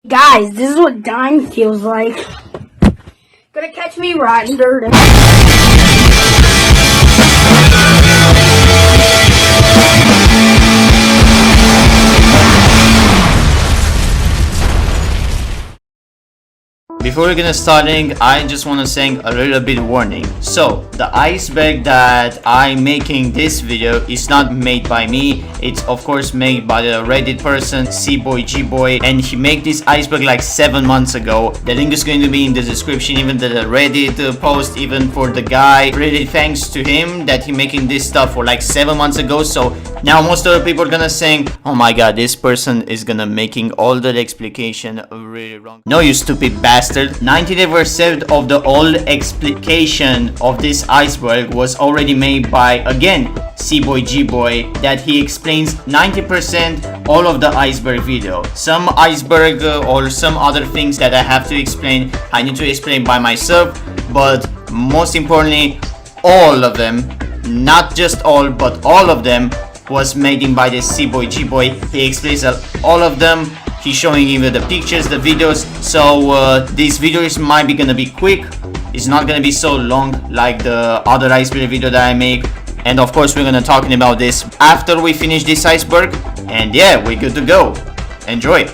Guys, this is what dying feels like. Gonna catch me riding dirt. Before we're gonna starting, I just wanna say a little bit warning. So the iceberg that I'm making this video is not made by me. It's of course made by the Reddit person CboyJboy, and he made this iceberg like 7 months ago. The link is going to be in the description, even the Reddit post, even for the guy. Really thanks to him that he making this stuff for like 7 months ago. So now most of the people are gonna saying, oh my god, this person is gonna making all the explication really wrong. No, you stupid bastard. 90% of the old explication of this iceberg was already made by, again, CboyJboy, that he explains 90% all of the iceberg video. Some iceberg or some other things that I have to explain, I need to explain by myself, but most importantly, all of them, not just all, but all of them was made in by this CboyJboy. He explains all of them. He's showing even the pictures, the videos. So these videos might be gonna be quick. It's not gonna be so long like the other iceberg video that I make. And of course we're gonna talking about this after we finish this iceberg. And yeah, we're good to go. Enjoy.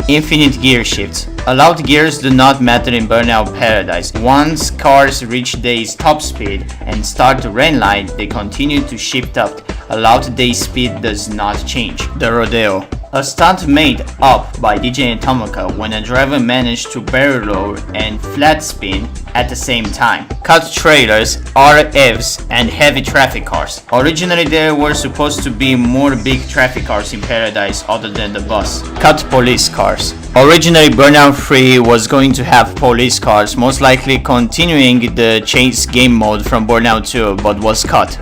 Infinite gear shifts. Allowed gears do not matter in Burnout Paradise. Once cars reach their top speed and start to rain line, they continue to shift up. Allowed their speed does not change. The rodeo. A stunt made up by Btw Atomica when a driver managed to barrel roll and flat spin at the same time. Cut trailers, RFs, and heavy traffic cars. Originally there were supposed to be more big traffic cars in Paradise other than the bus. Cut police cars. Originally Burnout 3 was going to have police cars, most likely continuing the chase game mode from Burnout 2, but was cut.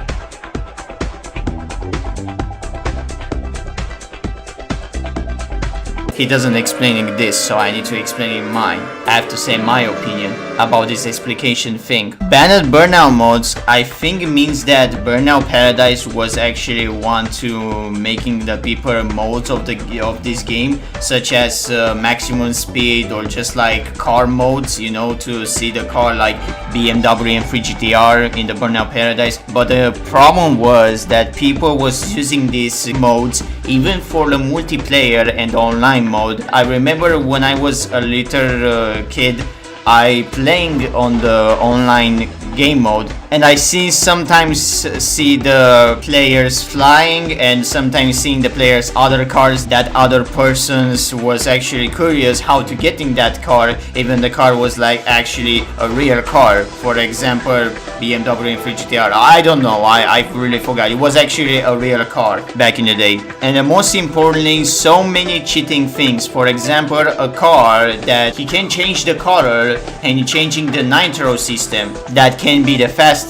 He doesn't explaining this, so I need to explain mine. I have to say my opinion about this explication thing. Banned Burnout modes, I think it means that Burnout Paradise was actually one to making the people modes of this game, such as maximum speed or just like car modes, you know, to see the car like BMW and 3 GTR in the Burnout Paradise. But the problem was that people was using these modes even for the multiplayer and online mode. I remember when I was a little kid, I playing on the online game mode, and I sometimes see the players flying and sometimes seeing the players other cars that other persons was actually curious how to get in that car, even the car was like actually a real car. For example, BMW and 3 GTR. I don't know, I really forgot. It was actually a real car back in the day. And most importantly, so many cheating things. For example, a car that he can change the color and changing the nitro system that can be the faster.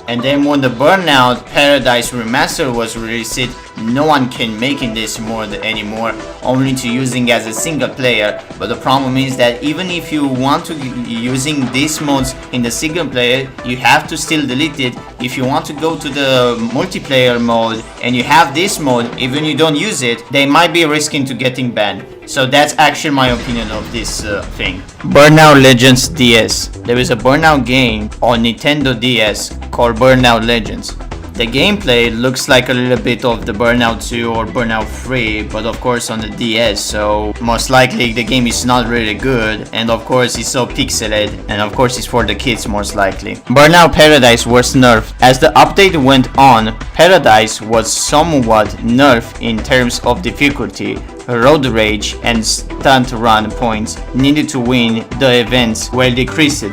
And then when the Burnout Paradise Remaster was released, no one can make in this mode anymore, only to using as a single player. But the problem is that even if you want to using these modes in the single player, you have to still delete it. If you want to go to the multiplayer mode and you have this mode, even you don't use it, they might be risking to getting banned. So that's actually my opinion of this thing. Burnout Legends DS. There is a Burnout game on Nintendo DS called Burnout Legends. The gameplay looks like a little bit of the Burnout 2 or Burnout 3, but of course on the DS, so most likely the game is not really good, and of course it's so pixelated, and of course it's for the kids most likely. Burnout Paradise was nerfed. As the update went on, Paradise was somewhat nerfed in terms of difficulty. Road rage and stunt run points needed to win the events were decreased.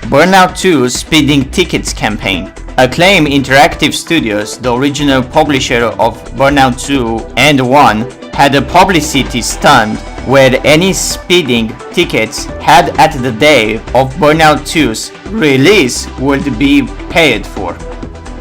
Burnout 2 Speeding Tickets campaign. Acclaim Interactive Studios, the original publisher of Burnout 2 and 1, had a publicity stunt where any speeding tickets had at the day of Burnout 2's release would be paid for.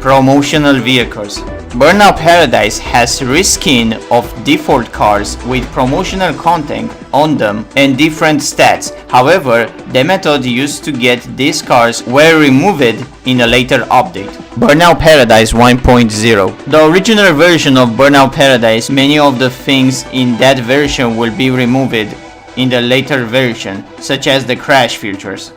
Promotional vehicles. Burnout Paradise has reskin of default cars with promotional content on them and different stats. However, the method used to get these cars were removed in a later update. Burnout Paradise 1.0. The original version of Burnout Paradise, many of the things in that version will be removed in the later version, such as the crash filters.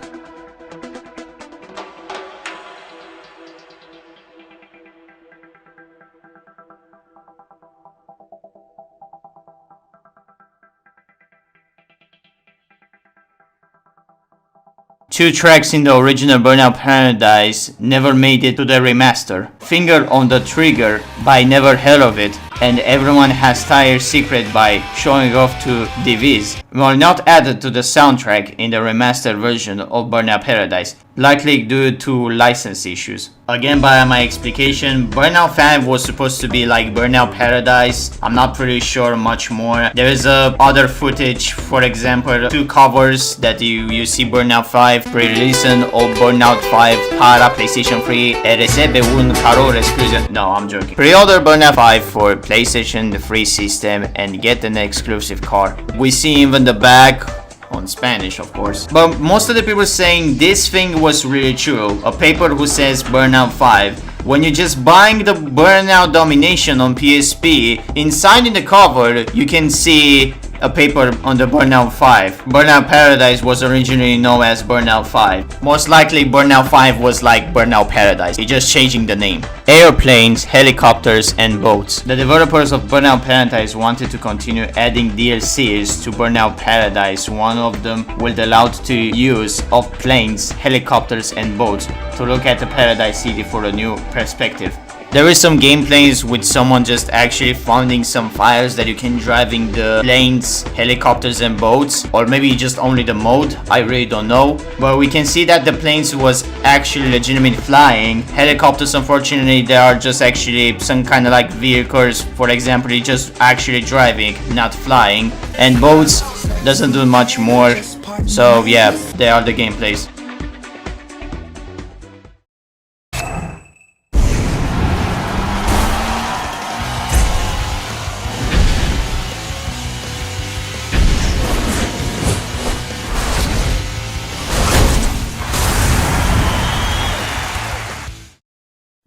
Two tracks in the original Burnout Paradise never made it to the remaster. Finger on the Trigger by Never Heard of It and Everyone Has Tire Secret by Showing Off to DVs were not added to the soundtrack in the remastered version of Burnout Paradise, likely due to license issues. Again, by my explication, Burnout 5 was supposed to be like Burnout Paradise. I'm not pretty sure much more. There is other footage, for example, 2 covers that you see Burnout 5 pre-release of Burnout 5 para PlayStation 3 e recebe un calor exclusive. No, I'm joking. Pre-order Burnout 5 for PlayStation, the free system, and get an exclusive car. We see even the back on Spanish, of course. But most of the people saying this thing was really true. A paper who says Burnout 5. When you're just buying the Burnout Domination on PSP, inside in the cover, you can see a paper on the Burnout 5. Burnout Paradise was originally known as Burnout 5. Most likely Burnout 5 was like Burnout Paradise, it's just changing the name. Airplanes, helicopters, and boats. The developers of Burnout Paradise wanted to continue adding DLCs to Burnout Paradise. One of them will allow to use of planes, helicopters, and boats to look at the Paradise City for a new perspective. There is some gameplays with someone just actually finding some files that you can driving the planes, helicopters and boats, or maybe just only the mode, I really don't know. But we can see that the planes was actually legitimate flying. Helicopters, unfortunately, they are just actually some kind of like vehicles, for example, it's just actually driving, not flying. And boats doesn't do much more, so yeah, they are the gameplays.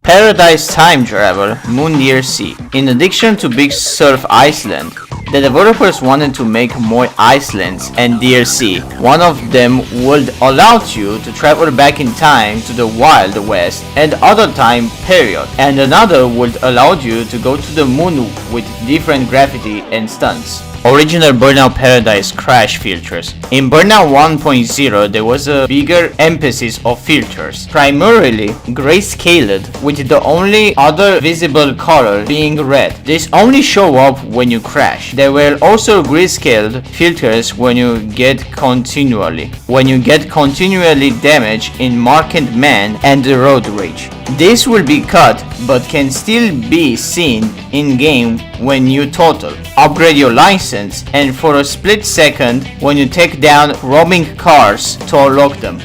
Paradise Time Travel Moon DLC. In addition to Big Surf Island, the developers wanted to make more islands and DLC. One of them would allow you to travel back in time to the Wild West and other time period, and another would allow you to go to the moon with different gravity and stunts. Original Burnout Paradise crash filters. In Burnout 1.0 there was a bigger emphasis of filters, primarily grayscaled, with the only other visible color being red. These only show up when you crash. There were also grayscaled filters when you get continually damaged in Marked Man and the Road Rage. This will be cut but can still be seen in game when you total, upgrade your license, and for a split second when you take down roaming cars to unlock them.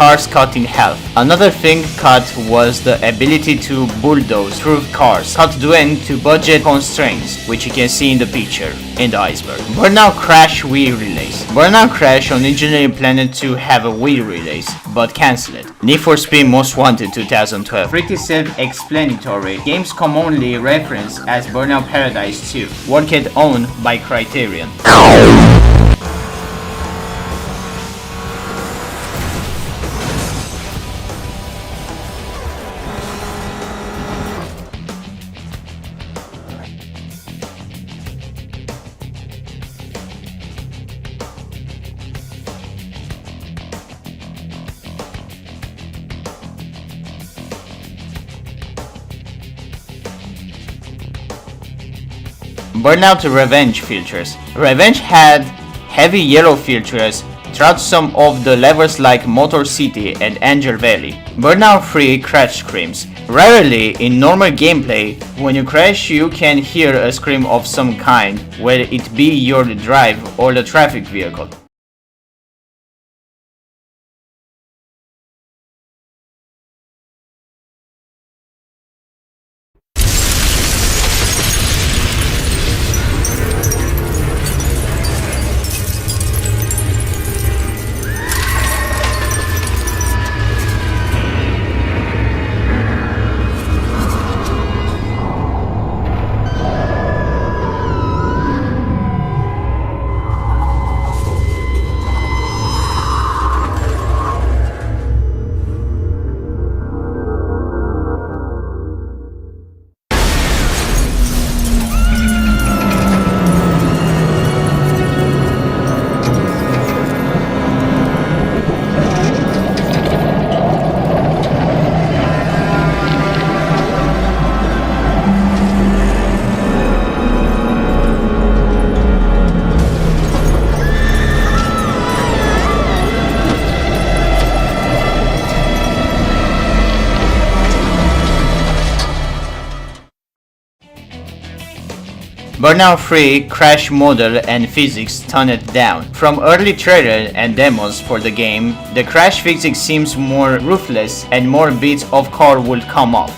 cars cut in half. Another thing cut was the ability to bulldoze through cars, cut due to budget constraints, which you can see in the picture in the iceberg. Burnout Crash Wii release. Burnout Crash originally planned to have a Wii release, but cancelled it. Need for Speed Most Wanted 2012. Pretty self-explanatory. Games commonly referenced as Burnout Paradise 2, worked owned by Criterion. Burnout Revenge filters. Revenge had heavy yellow filters throughout some of the levels like Motor City and Angel Valley. Burnout Free crash screams. Rarely in normal gameplay, when you crash you can hear a scream of some kind, whether it be your drive or the traffic vehicle. Burnout Free crash model and physics toned down. From early trailers and demos for the game, the crash physics seems more ruthless and more bits of car would come off.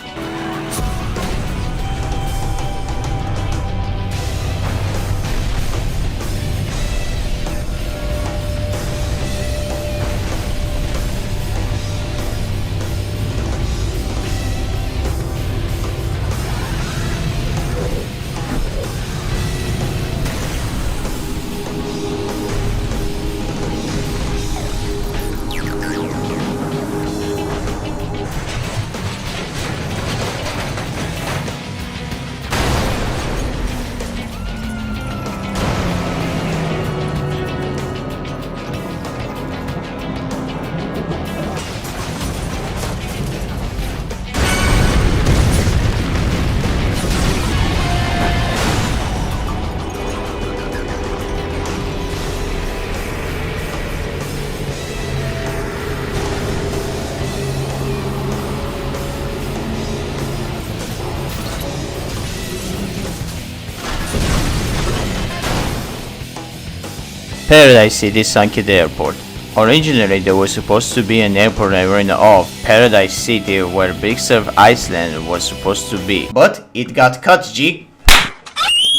Paradise City sunken airport. Originally there was supposed to be an airport arena of Paradise City where Btw Iceland was supposed to be, but it got cut, G.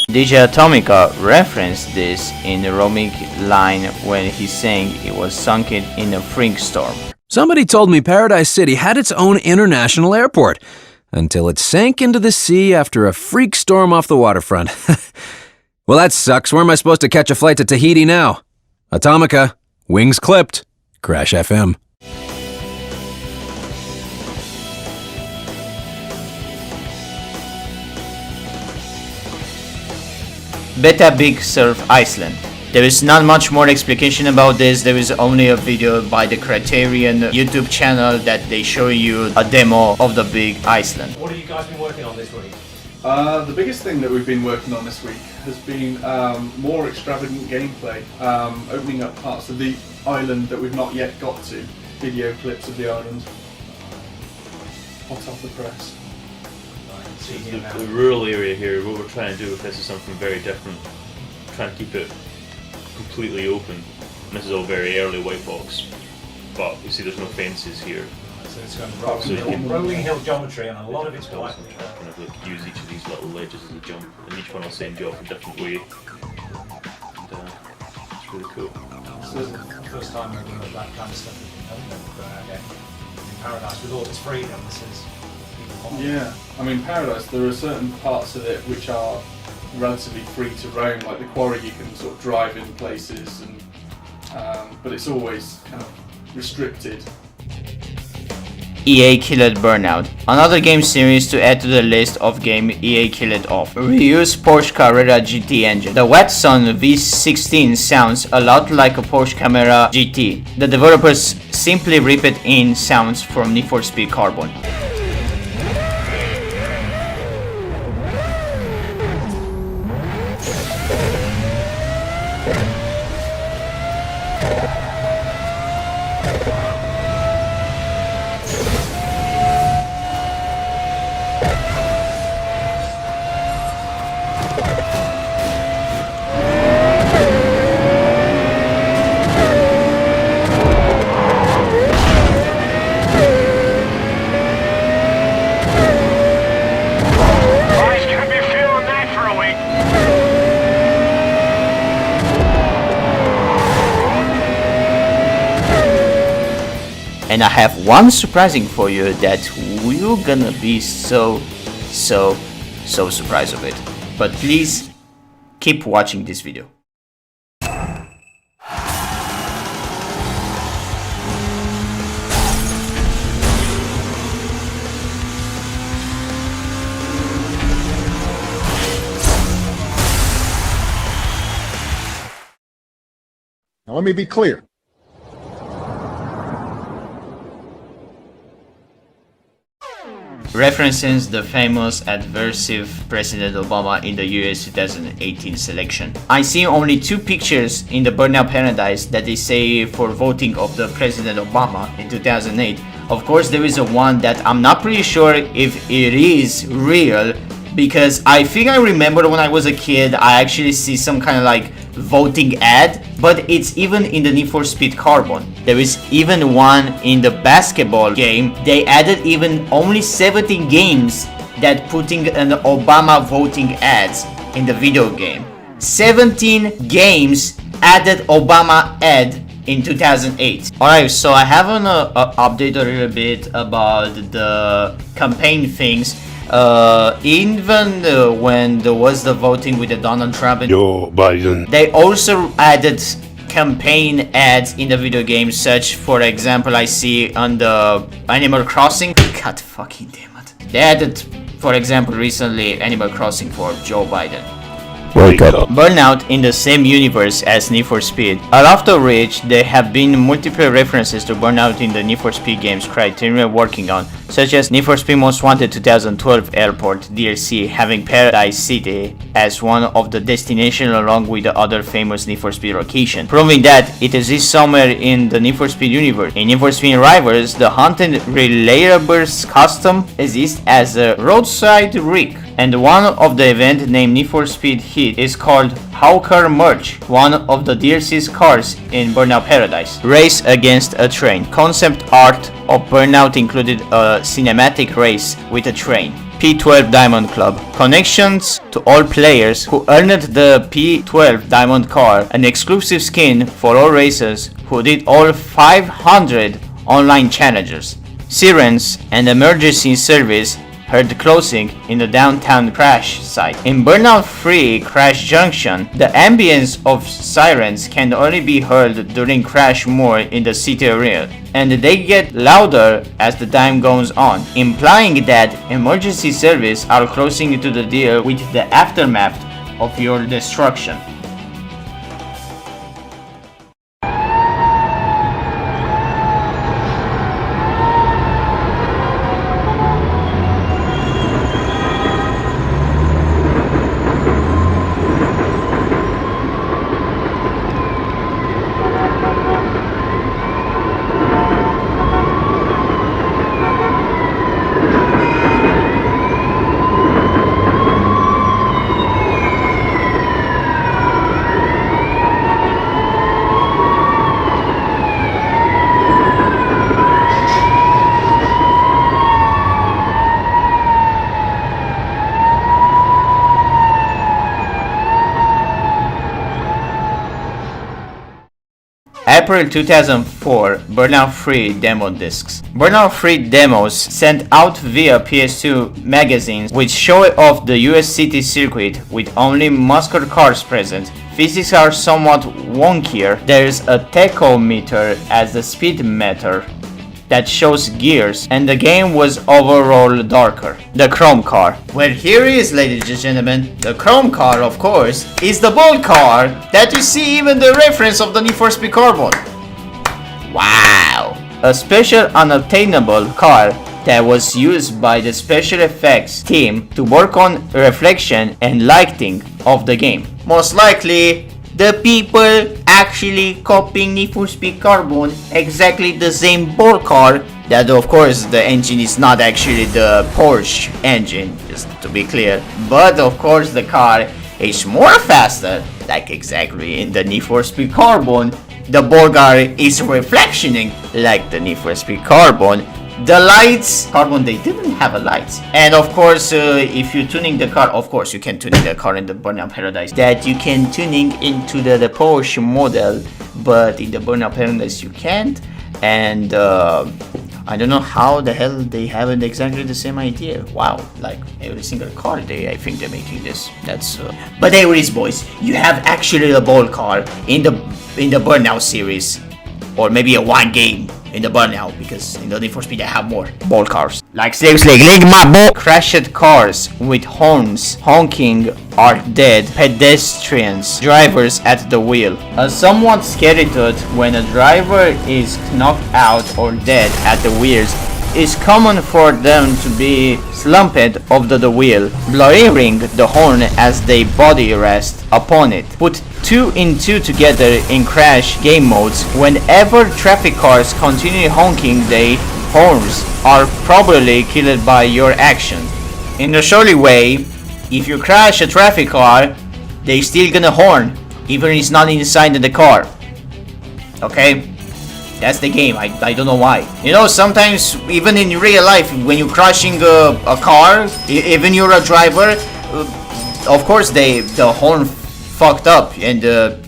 Btw Atomica referenced this in the roaming line when he sang it was sunken in a freak storm. Somebody told me Paradise City had its own international airport, until it sank into the sea after a freak storm off the waterfront. Well, that sucks. Where am I supposed to catch a flight to Tahiti now? Atomica, wings clipped, Crash FM. Btw Iceland. There is not much more explication about this. There is only a video by the Criterion YouTube channel that they show you a demo of the big Iceland. What have you guys been working on this week? The biggest thing that we've been working on this week has been more extravagant gameplay, opening up parts of the island that we've not yet got to, video clips of the island, hot off the press. The rural area here, what we're trying to do with this is something very different, trying to keep it completely open. This is all very early white box. but you see there's no fences here. So it's going So you can- rolling hill geometry, and a lot of it's So quite. kind of like use each of these little ledges as a jump, and each one will send you off a different way. And it's really cool. So this is the first time we're doing that kind of stuff in Burnout game. In Paradise, with all its freedom, this is even more. Yeah, I mean Paradise, there are certain parts of it which are relatively free to roam, like the quarry you can sort of drive in places, and but it's always kind of restricted. EA killed Burnout. Another game series to add to the list of game EA killed off. Reuse Porsche Carrera GT engine. The Watson V16 sounds a lot like a Porsche Carrera GT. The developers simply ripped in sounds from Need for Speed Carbon. And I have one surprising for you that you're gonna be so surprised of it. But please keep watching this video. Now let me be clear. References the famous adversive President Obama in the US 2018 selection. I see only two pictures in the Burnout Paradise that they say for voting of the President Obama in 2008. Of course there is a one that I'm not pretty sure if it is real, because I think I remember when I was a kid I actually see some kind of like voting ad, but it's even in the Need for Speed Carbon. There is even one in the basketball game. They added even only 17 games that putting an Obama voting ads in the video game. 17 games added Obama ad in 2008. Alright, so I have an update a little bit about the campaign things. Even when there was the voting with the Donald Trump and Joe Biden, they also added campaign ads in the video game, such for example I see on the Animal Crossing. God fucking damn it. They added, for example, recently Animal Crossing for Joe Biden. wake up. Burnout in the same universe as Need for Speed, after which there have been multiple references to Burnout in the Need for Speed games Criterion working on, such as Need for Speed Most Wanted 2012 Airport DLC having Paradise City as one of the destinations along with the other famous Need for Speed location, proving that it exists somewhere in the Need for Speed universe. In Need for Speed Rivals, the Haunted Relayables custom exists as a roadside rig, and one of the event named Need for Speed Heat is called Hawker Merge, one of the DLC's cars in Burnout Paradise. Race against a train. Concept art of Burnout included a cinematic race with a train. P12 Diamond Club. Connections to all players who earned the P12 Diamond car, an exclusive skin for all racers who did all 500 online challenges. Sirens and emergency service heard closing in the downtown crash site. In Burnout 3 Crash Junction, the ambience of sirens can only be heard during crash mode in the city area, and they get louder as the time goes on, implying that emergency service are closing to the deal with the aftermath of your destruction. April 2004 Burnout 3 demo discs. Burnout 3 demos sent out via PS2 magazines which show off the US city circuit with only muscle cars present. Physics are somewhat wonkier. There's a tachometer as the speed meter that shows gears, and the game was overall darker. The Chrome car. Well, here is, ladies and gentlemen, the Chrome car, of course, is the bold car that you see even the reference of the Need for Speed Carbon. Wow! A special unobtainable car that was used by the special effects team to work on reflection and lighting of the game. Most likely, the people actually copying Need for Speed Carbon exactly the same ball car. That of course the engine is not actually the Porsche engine, just to be clear. But of course the car is more faster, like exactly in the Need for Speed Carbon. The ball car is reflectioning like the Need for Speed Carbon. The lights, Carbon, they didn't have a lights. And of course, if you're tuning the car, of course you can tuning the car in the Burnout Paradise. That you can tuning into the Porsche model, but in the Burnout Paradise you can't. And I don't know how the hell they haven't exactly the same idea. Wow, like every single car I think they're making this. That's but there it is, boys. You have actually a ball car in the Burnout series, or maybe a one game in the Burnout, because in the Need for Speed I have more ball cars. Like seriously, link my ball. Crashed cars with horns honking are dead pedestrians, drivers at the wheel. A somewhat scary thought when a driver is knocked out or dead at the wheels. It's common for them to be slumped over the wheel, blaring the horn as they body rest upon it. Put 2 and 2 together in crash game modes. Whenever traffic cars continue honking their horns, are probably killed by your action. In a surely way, if you crash a traffic car, they still gonna horn, even if it's not inside the car. Okay? That's the game. I don't know why. You know, sometimes even in real life, when you're crashing a car, even you're a driver, of course the horn fucked up, and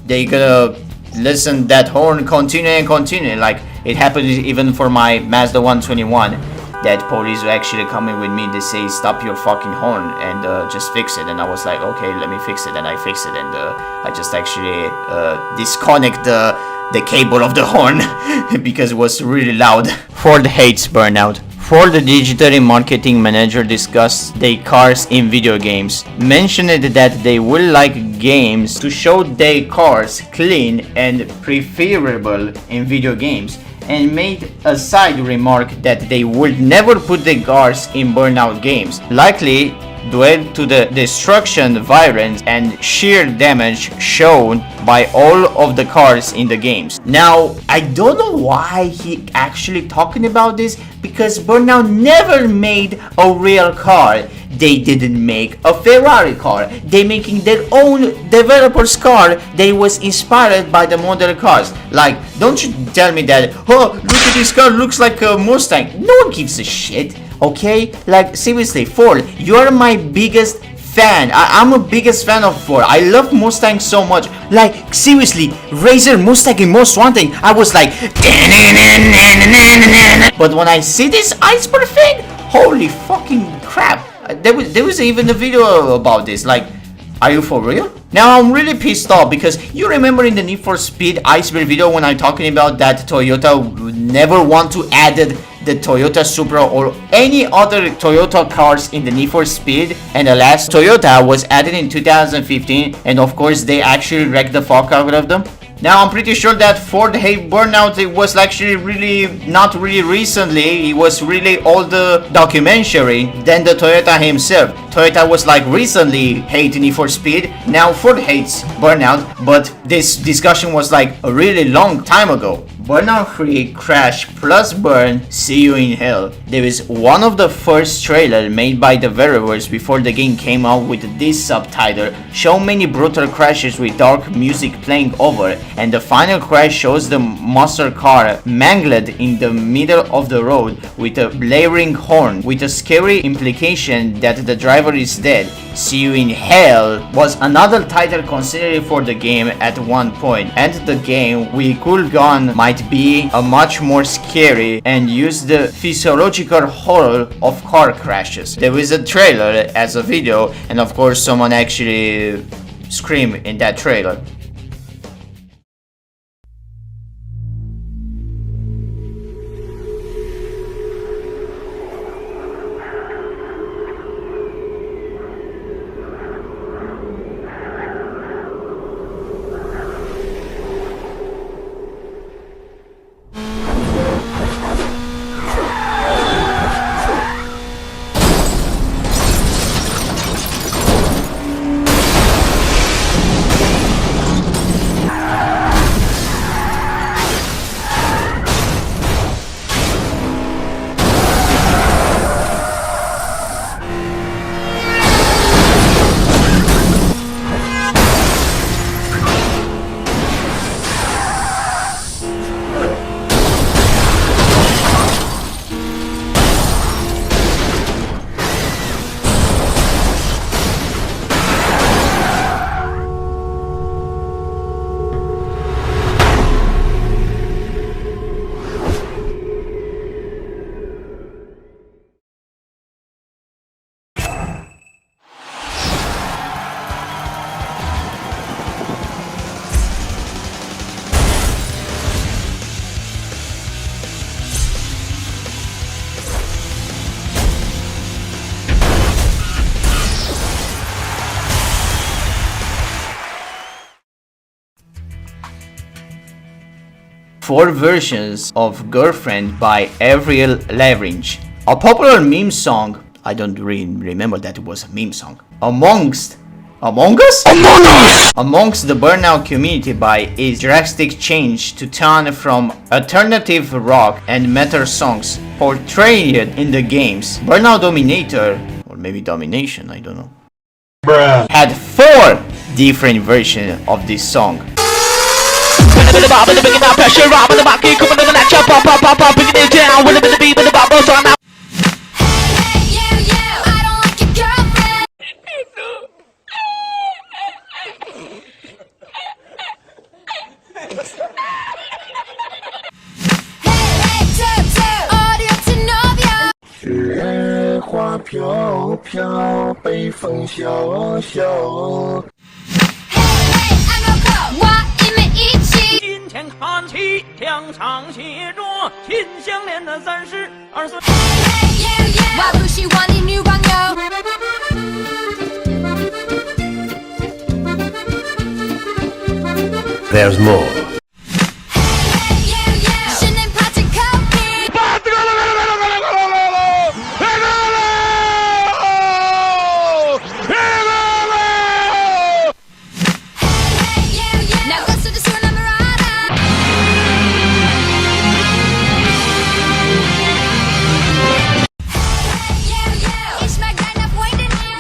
they gonna listen that horn continue and continue. Like it happened even for my Mazda 121. That police were actually coming with me. They say stop your fucking horn and just fix it. And I was like, okay, let me fix it. And I fixed it, and I just actually disconnect the cable of the horn because it was really loud. Ford hates Burnout. Ford, the digital marketing manager, discussed their cars in video games, mentioned that they would like games to show their cars clean and preferable in video games, and made a side remark that they would never put the cars in Burnout games, likely due to the destruction, violence, and sheer damage shown by all of the cars in the games. Now, I don't know why he actually talking about this, because Burnout never made a real car. They didn't make a Ferrari car. They making their own developer's car. They was inspired by the model cars. Like, don't you tell me that, oh, look at this car, looks like a Mustang. No one gives a shit. Okay, like seriously, Ford, you're my biggest fan. I'm a biggest fan of Ford. I love Mustang so much. Like seriously, Razor, Mustang, and Most Wanted, I was like, but when I see this Iceberg thing, holy fucking crap! There was even a video about this. Like, are you for real? Now I'm really pissed off, because you remember in the Need for Speed Iceberg video when I'm talking about that Toyota would never want to add the Toyota Supra or any other Toyota cars in the Need for Speed, and the last Toyota was added in 2015, and of course they actually wrecked the fuck out of them. Now I'm pretty sure that Ford hate Burnout, it was actually really not really recently, it was really all the documentary than the Toyota himself. Toyota was like recently hating Need for Speed, now Ford hates Burnout, but this discussion was like a really long time ago. Burnout 3 Crash plus Burn See You in Hell. There is one of the first trailer made by the developers before the game came out with this subtitle, show many brutal crashes with dark music playing over, and the final crash shows the monster car mangled in the middle of the road with a blaring horn, with a scary implication that the driver is dead. See You in Hell was another title considered for the game at one point, and the game we could gone might be a much more scary and use the physiological horror of car crashes. There is a trailer as a video, and of course someone actually screamed in that trailer. Four versions of Girlfriend by Avril Lavigne. A popular meme song, I don't really remember that it was a meme song, amongst the Burnout community by its drastic change to turn from alternative rock and metal songs portrayed in the games. Burnout Dominator, or maybe Domination, I don't know, had 4 different versions of this song. There's more.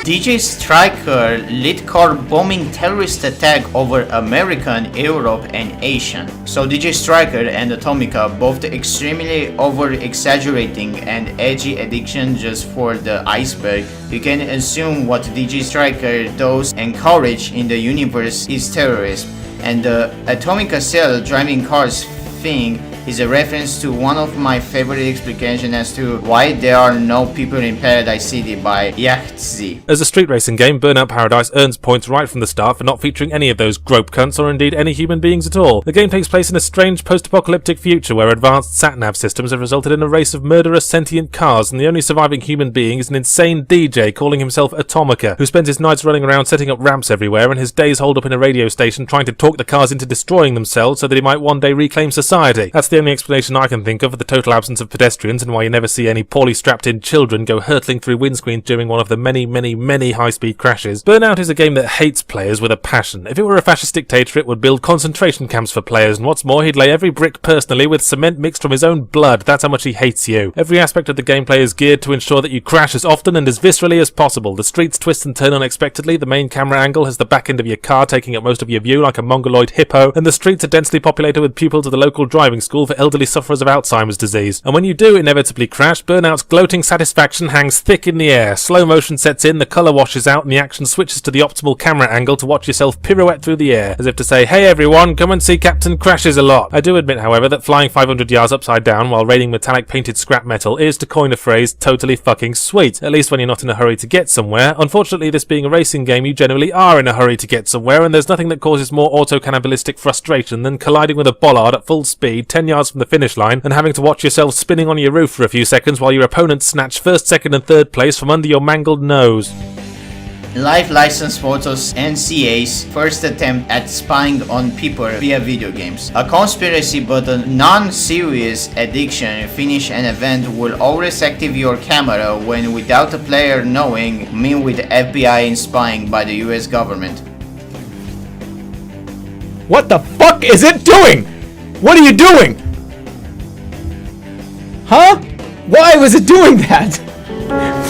DJ Stryker led car bombing terrorist attack over American, Europe and Asian. So DJ Stryker and Atomica both extremely over-exaggerating and edgy addiction just for the iceberg. You can assume what DJ Stryker does encourage in the universe is terrorism, and the Atomica cell driving cars thing is a reference to one of my favorite explanations as to why there are no people in Paradise City by Yahtzee. As a street racing game, Burnout Paradise earns points right from the start for not featuring any of those grope cunts or indeed any human beings at all. The game takes place in a strange post-apocalyptic future where advanced sat-nav systems have resulted in a race of murderous sentient cars, and the only surviving human being is an insane DJ calling himself Atomica, who spends his nights running around setting up ramps everywhere and his days holed up in a radio station trying to talk the cars into destroying themselves so that he might one day reclaim society. That's the the only explanation I can think of for the total absence of pedestrians and why you never see any poorly strapped-in children go hurtling through windscreens during one of the many high-speed crashes. Burnout is a game that hates players with a passion. If it were a fascist dictator, it would build concentration camps for players, and what's more, he'd lay every brick personally with cement mixed from his own blood. That's how much he hates you. Every aspect of the gameplay is geared to ensure that you crash as often and as viscerally as possible. The streets twist and turn unexpectedly, the main camera angle has the back end of your car taking up most of your view like a mongoloid hippo, and the streets are densely populated with pupils of the local driving school for elderly sufferers of Alzheimer's disease. And when you do inevitably crash, Burnout's gloating satisfaction hangs thick in the air. Slow motion sets in, the colour washes out, and the action switches to the optimal camera angle to watch yourself pirouette through the air, as if to say, hey everyone, come and see Captain Crashes a lot. I do admit, however, that flying 500 yards upside down while raiding metallic painted scrap metal is, to coin a phrase, totally fucking sweet, at least when you're not in a hurry to get somewhere. Unfortunately, this being a racing game, you generally are in a hurry to get somewhere, and there's nothing that causes more auto-cannibalistic frustration than colliding with a bollard at full speed 10 yards from the finish line and having to watch yourself spinning on your roof for a few seconds while your opponents snatch first, second and third place from under your mangled nose. Live license photos NCA's first attempt at spying on people via video games. A conspiracy but a non-serious addiction. Finish an event will always activate your camera when without a player knowing, mean with FBI and spying by the US government. What the fuck is it doing? What are you doing? Huh? Why was it doing that?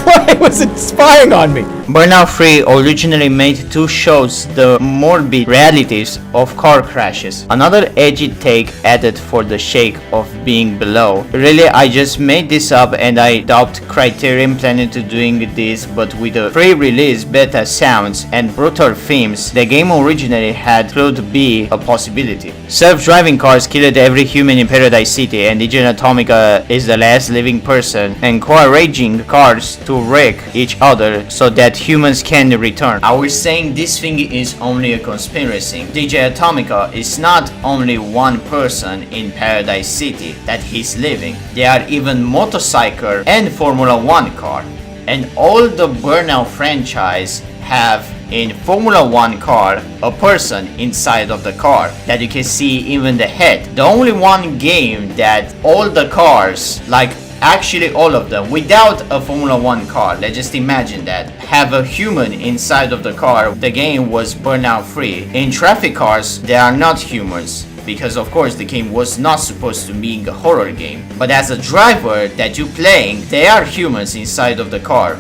Why was it spying on me? Burnout 3 originally made to show the morbid realities of car crashes. Another edgy take added for the shake of being below. Really, I just made this up and I doubt Criterion planning to doing this, but with the pre-release beta sounds and brutal themes, the game originally had could be a possibility. Self-driving cars killed every human in Paradise City, and Stryker and Atomica is the last living person, encouraging cars to wreck each other so that humans can return. I was saying this thing is only a conspiracy. Stryker and Atomica is not only one person in Paradise City that he's living. There are even motorcycle and Formula 1 car. And all the Burnout franchise have in Formula 1 car a person inside of the car that you can see even the head. The only one game that all the cars, like actually all of them, without a Formula 1 car, let's just imagine that, have a human inside of the car, the game was Burnout 3. In traffic cars, they are not humans, because of course the game was not supposed to be a horror game. But as a driver that you're playing, they are humans inside of the car.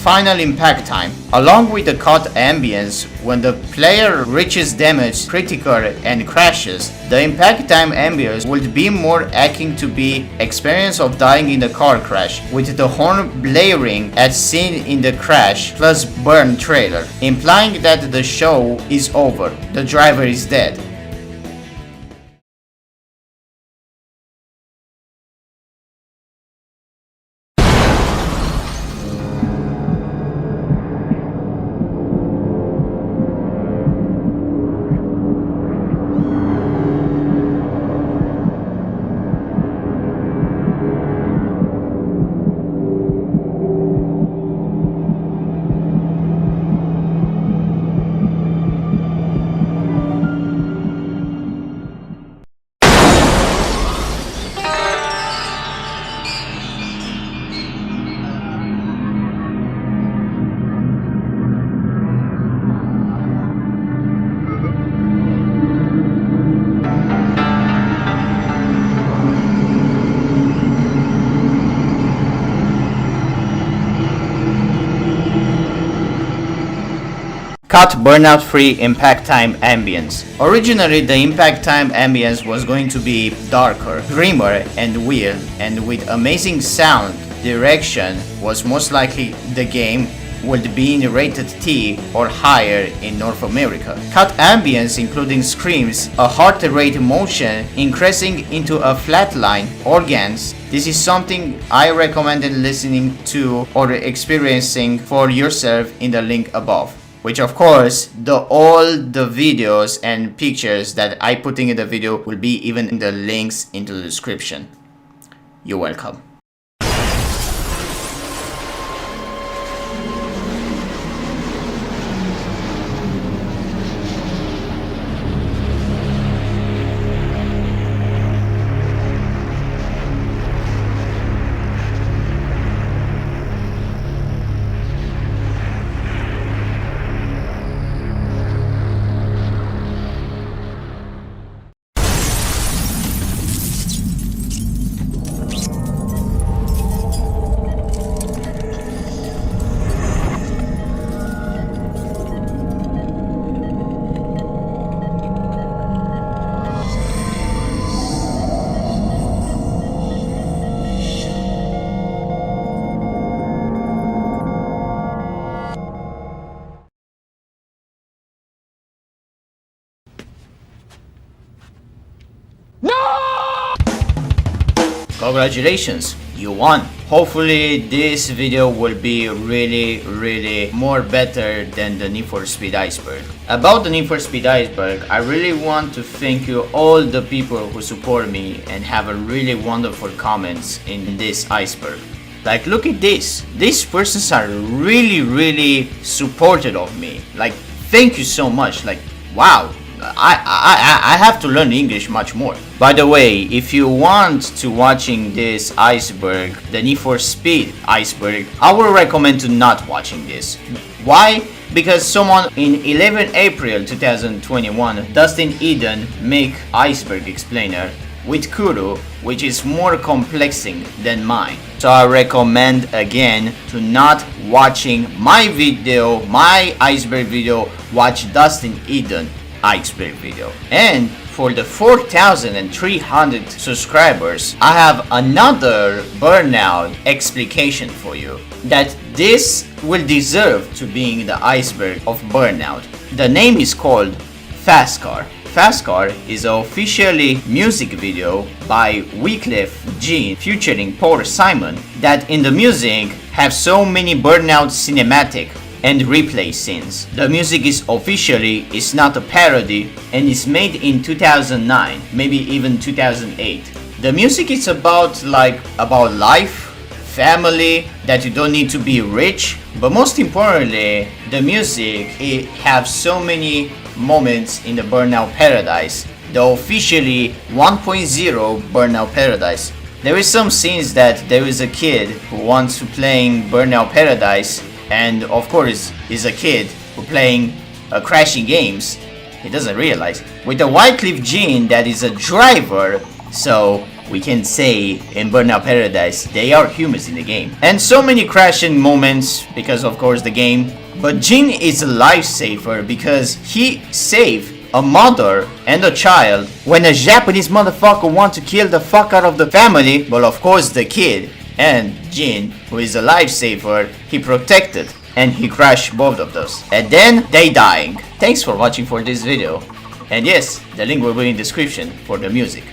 Final impact time. Along with the cut ambience, when the player reaches damage critical and crashes, the impact time ambience would be more akin to be experience of dying in the car crash, with the horn blaring as seen in the crash plus burn trailer, implying that the show is over, the driver is dead. Cut Burnout 3 Impact Time Ambience. Originally, the Impact Time Ambience was going to be darker, grimmer and weird, and with amazing sound direction was most likely the game would be in rated T or higher in North America. Cut ambience including screams, a heart rate motion increasing into a flat line, organs. This is something I recommend listening to or experiencing for yourself in the link above. Which of course, all the videos and pictures that I put in the video will be even in the links into the description. You're welcome. Congratulations, you won. Hopefully this video will be really more better than the Need for Speed Iceberg. About the Need for Speed Iceberg, I really want to thank you all the people who support me and have a really wonderful comments in this iceberg. Like, look at this. These persons are really supportive of me. Like, thank you so much. Like, wow. I have to learn English much more. By the way, if you want to watching this iceberg, the Need for Speed Iceberg, I would recommend to not watching this. Why? Because someone in 11 April 2021, Dustin Eden make Iceberg Explainer with Kuro, which is more complexing than mine. So I recommend again to not watching my video, my iceberg video, watch Dustin Eden iceberg video. And for the 4,300 subscribers, I have another Burnout explication for you, that this will deserve to be in the iceberg of Burnout. The name is called Fast Car. Fast Car is an officially music video by Wyclef Jean featuring Paul Simon, that in the music have so many Burnout cinematic and replay scenes. The music is not a parody and is made in 2009, maybe even 2008. The music is about life, family, that you don't need to be rich, but most importantly, the music, it have so many moments in the Burnout Paradise, the officially 1.0 Burnout Paradise. There is some scenes that there is a kid who wants to playing Burnout Paradise, and of course is a kid who playing crashing games. He doesn't realize with the Wyclef Jean that is a driver, so we can say in Burnout Paradise they are humans in the game. And so many crashing moments because of course the game. But Jean is a lifesaver because he saved a mother and a child when a Japanese motherfucker want to kill the fuck out of the family. Well, of course the kid and Jean, who is a lifesaver, he protected and he crashed both of those. And then they dying. Thanks for watching for this video. And yes, the link will be in the description for the music.